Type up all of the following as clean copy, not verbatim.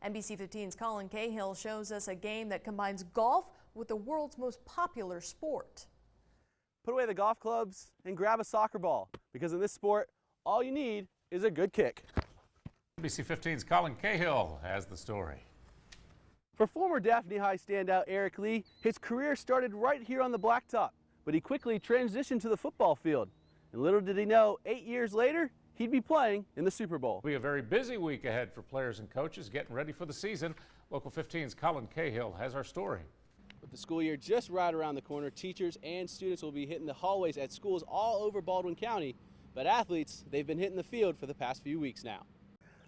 NBC 15's Colin Cahill shows us a game that combines golf with the world's most popular sport. Put away the golf clubs and grab a soccer ball, because in this sport, all you need is a good kick. NBC 15's Colin Cahill has the story. For former Daphne High standout Eric Lee, his career started right here on the blacktop, but he quickly transitioned to the football field. And little did he know, 8 years later, he'd be playing in the Super Bowl. It'll be a very busy week ahead for players and coaches getting ready for the season. Local 15's Colin Cahill has our story. With the school year just right around the corner, teachers and students will be hitting the hallways at schools all over Baldwin County, but athletes, they've been hitting the field for the past few weeks now.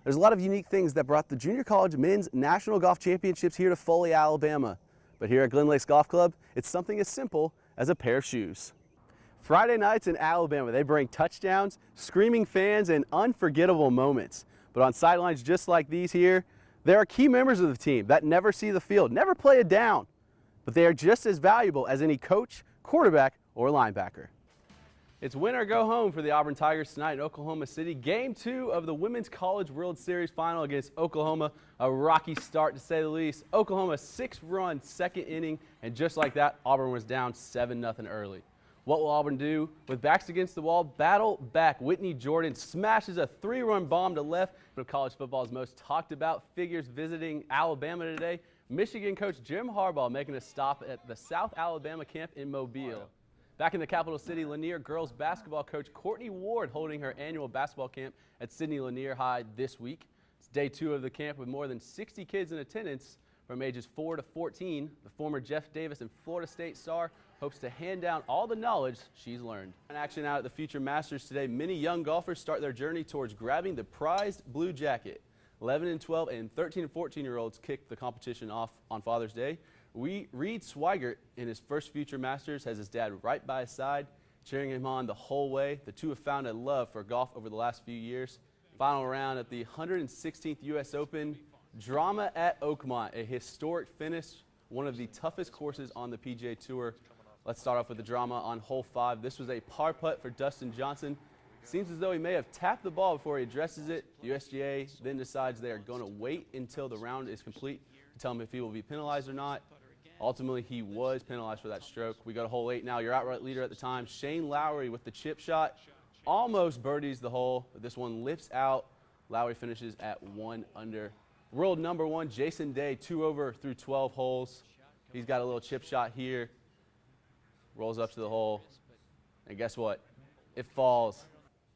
There's a lot of unique things that brought the Junior College Men's National Golf Championships here to Foley, Alabama. But here at Glen Lakes Golf Club, it's something as simple as a pair of shoes. Friday nights in Alabama, they bring touchdowns, screaming fans, and unforgettable moments. But on sidelines just like these here, there are key members of the team that never see the field, never play it down. But they are just as valuable as any coach, quarterback, or linebacker. It's win or go home for the Auburn Tigers tonight in Oklahoma City. Game 2 of the Women's College World Series final against Oklahoma. A rocky start to say the least. Oklahoma 6-run second inning, and just like that, Auburn was down 7-0 early. What will Auburn do? With backs against the wall, battle back. Whitney Jordan smashes a 3-run bomb to left. One of college football's most talked about figures visiting Alabama today. Michigan coach Jim Harbaugh making a stop at the South Alabama camp in Mobile. Back in the capital city, Lanier girls basketball coach Courtney Ward holding her annual basketball camp at Sidney Lanier High this week. It's day 2 of the camp with more than 60 kids in attendance from ages 4 to 14. The former Jeff Davis and Florida State star hopes to hand down all the knowledge she's learned. In action out at the Future Masters today, many young golfers start their journey towards grabbing the prized blue jacket. 11 and 12 and 13 and 14-year-olds kicked the competition off on Father's Day. Reed Swigert, in his first Future Masters, has his dad right by his side, cheering him on the whole way. The two have found a love for golf over the last few years. Final round at the 116th U.S. Open, drama at Oakmont, a historic finish, one of the toughest courses on the PGA Tour. Let's start off with the drama on hole 5. This was a par putt for Dustin Johnson. Seems as though he may have tapped the ball before he addresses it. The USGA then decides they are going to wait until the round is complete to tell him if he will be penalized or not. Ultimately, he was penalized for that stroke. We go to hole 8 now. Your outright leader at the time, Shane Lowry, with the chip shot, almost birdies the hole, but this one lips out. Lowry finishes at 1 under. World number 1, Jason Day, 2 over through 12 holes. He's got a little chip shot here. Rolls up to the hole, and guess what? It falls.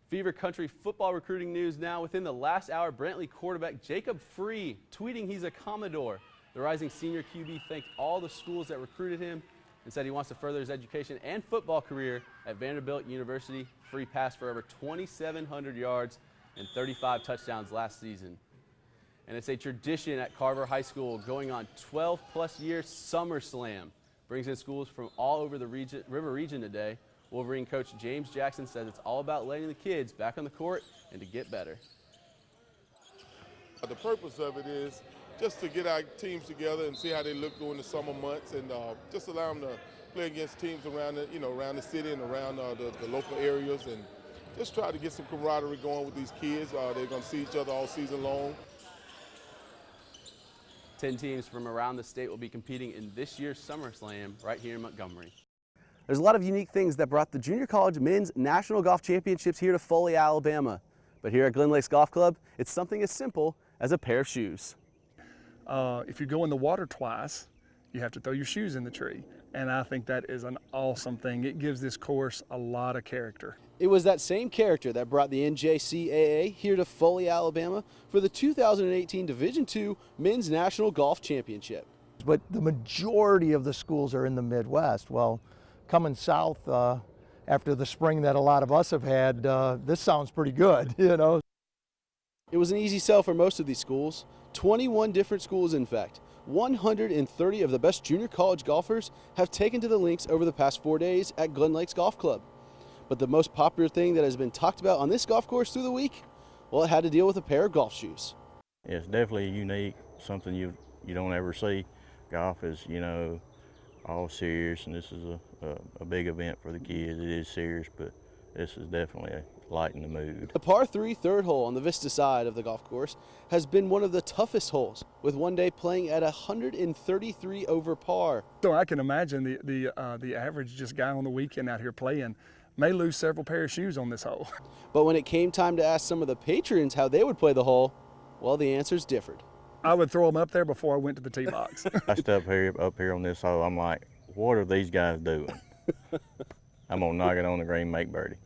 Fever Country football recruiting news now. Within the last hour, Brantley quarterback Jacob Free tweeting he's a Commodore. The rising senior QB thanked all the schools that recruited him and said he wants to further his education and football career at Vanderbilt University. Free passed for over 2,700 yards and 35 touchdowns last season. And it's a tradition at Carver High School, going on 12-plus year SummerSlam. Brings in schools from all over the river region today. Wolverine coach James Jackson says it's all about letting the kids back on the court and to get better. The purpose of it is just to get our teams together and see how they look during the summer months, and just allow them to play against teams around the, around the city and around the local areas, and just try to get some camaraderie going with these kids. They're going to see each other all season long. 10 teams from around the state will be competing in this year's SummerSlam right here in Montgomery. There's a lot of unique things that brought the Junior College Men's National Golf Championships here to Foley, Alabama. But here at Glen Lakes Golf Club, it's something as simple as a pair of shoes. If you go in the water twice, you have to throw your shoes in the tree. And I think that is an awesome thing. It gives this course a lot of character. It was that same character that brought the NJCAA here to Foley, Alabama for the 2018 Division II Men's National Golf Championship. But the majority of the schools are in the Midwest. Well, coming south after the spring that a lot of us have had, this sounds pretty good, It was an easy sell for most of these schools. 21 different schools, in fact. 130 of the best junior college golfers have taken to the links over the past 4 days at Glen Lakes Golf Club. But the most popular thing that has been talked about on this golf course through the week, well, it had to deal with a pair of golf shoes. It's definitely unique, something you don't ever see. Golf is, all serious, and this is a big event for the kids. It is serious, but this is definitely lighten the mood. The par 3 third hole on the Vista side of the golf course has been one of the toughest holes, with one day playing at 133 over par. So I can imagine the average just guy on the weekend out here playing may lose several pair of shoes on this hole. But when it came time to ask some of the patrons how they would play the hole, well, the answers differed. I would throw them up there before I went to the tee box. I step up here on this hole, I'm like, what are these guys doing? I'm gonna knock it on the green, make birdie.